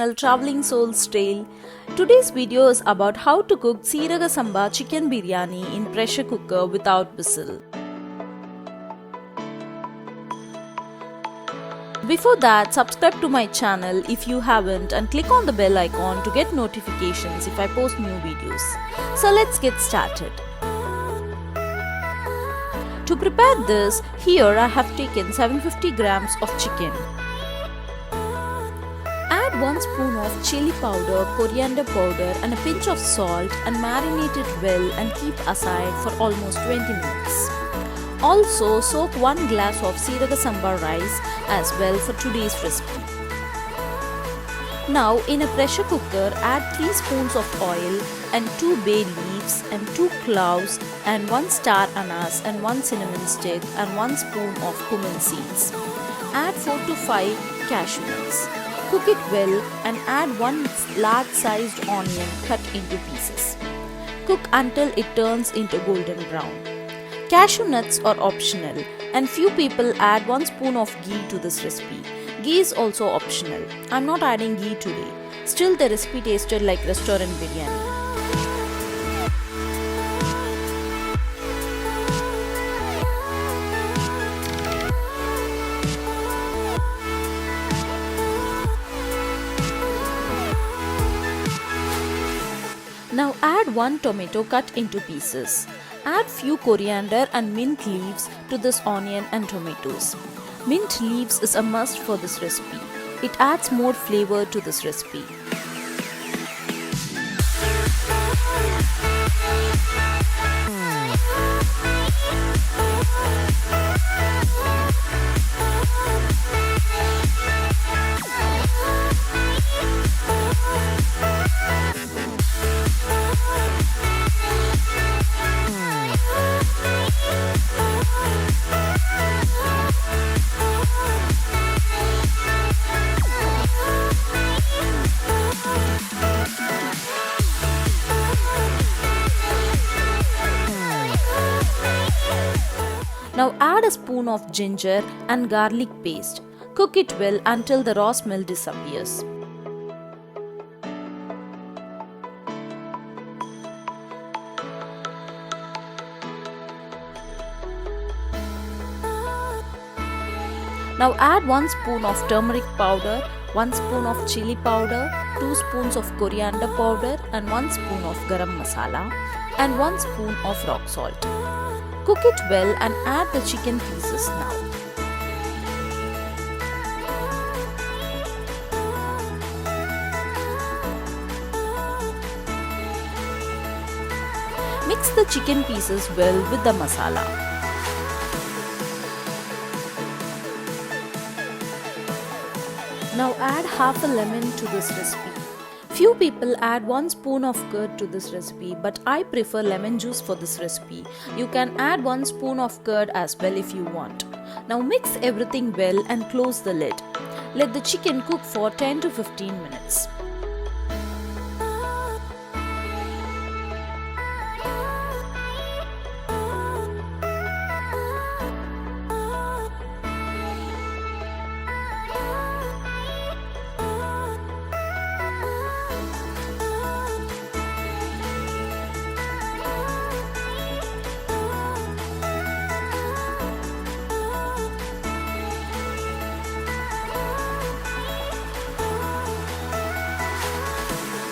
channel Traveling Souls Tale. Today's video is about how to cook Seeraga Samba Chicken Biryani in pressure cooker without whistle. Before that, subscribe to my channel if you haven't and click on the bell icon to get notifications if I post new videos. So let's get started. To prepare this, here I have taken 750 grams of chicken. Add 1 spoon of chili powder, coriander powder and a pinch of salt and marinate it well and keep aside for almost 20 minutes. Also soak 1 glass of Seeraga Samba rice as well for today's recipe. Now in a pressure cooker, add 3 spoons of oil and 2 bay leaves and 2 cloves and 1 star anise and 1 cinnamon stick and 1 spoon of cumin seeds. Add 4 to 5 cashew nuts. Cook it well and add 1 large sized onion cut into pieces. Cook until it turns into golden brown. Cashew nuts are optional and few people add 1 spoon of ghee to this recipe. Ghee is also optional. I am not adding ghee today. Still the recipe tasted like restaurant biryani. Now add 1 tomato cut into pieces. Add few coriander and mint leaves to this onion and tomatoes. Mint leaves is a must for this recipe. It adds more flavor to this recipe. Now add a spoon of ginger and garlic paste. Cook it well until the raw smell disappears. Now add 1 spoon of turmeric powder, 1 spoon of chili powder, 2 spoons of coriander powder and 1 spoon of garam masala and 1 spoon of rock salt. Cook it well and add the chicken pieces now. Mix the chicken pieces well with the masala. Now add half a lemon to this recipe. Few people add 1 spoon of curd to this recipe, but I prefer lemon juice for this recipe. You can add 1 spoon of curd as well if you want. Now mix everything well and close the lid. Let the chicken cook for 10 to 15 minutes.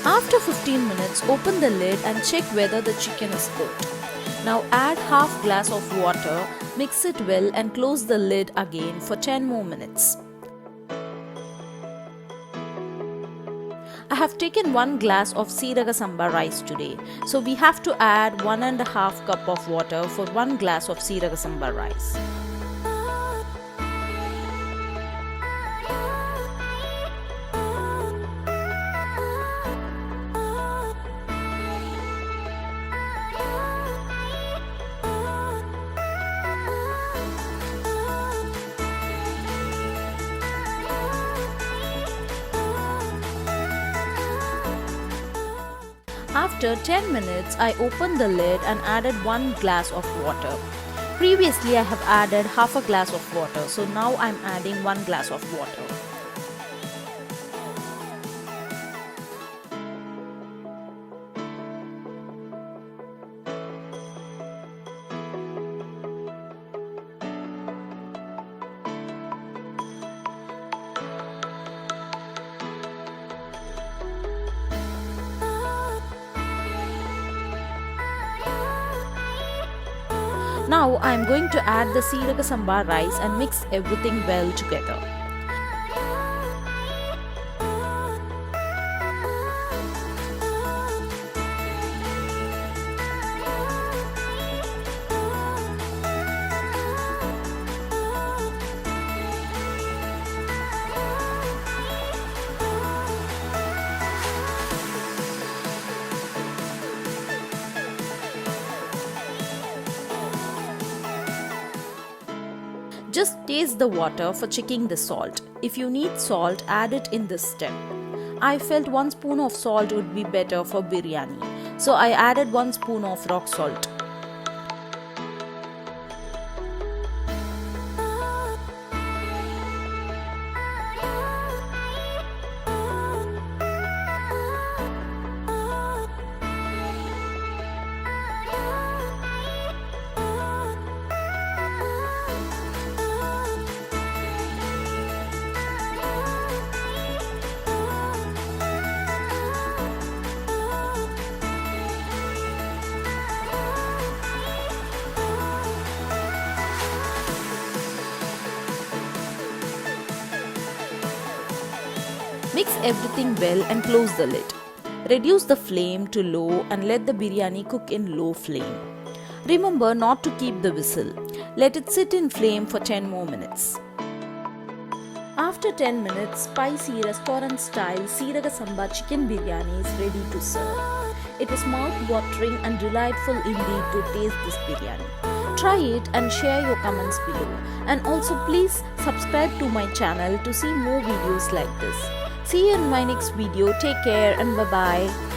After 15 minutes, open the lid and check whether the chicken is cooked. Now add half glass of water, mix it well and close the lid again for 10 more minutes. I have taken 1 glass of Seeraga Samba rice today, so we have to add 1.5 cup of water for 1 glass of Seeraga Samba rice. After 10 minutes, I opened the lid and added 1 glass of water. Previously, I have added half a glass of water, so now I am adding 1 glass of water. Now I am going to add the Seeraga Samba rice and mix everything well together. Just taste the water for checking the salt. If you need salt, add it in this step. I felt 1 spoon of salt would be better for biryani, so I added 1 spoon of rock salt. Mix everything well and close the lid. Reduce the flame to low and let the biryani cook in low flame. Remember not to keep the whistle. Let it sit in flame for 10 more minutes. After 10 minutes, spicy restaurant-style Seeraga Samba Chicken Biryani is ready to serve. It was mouth-watering and delightful indeed to taste this biryani. Try it and share your comments below. And also please subscribe to my channel to see more videos like this. See you in my next video. Take care and bye-bye.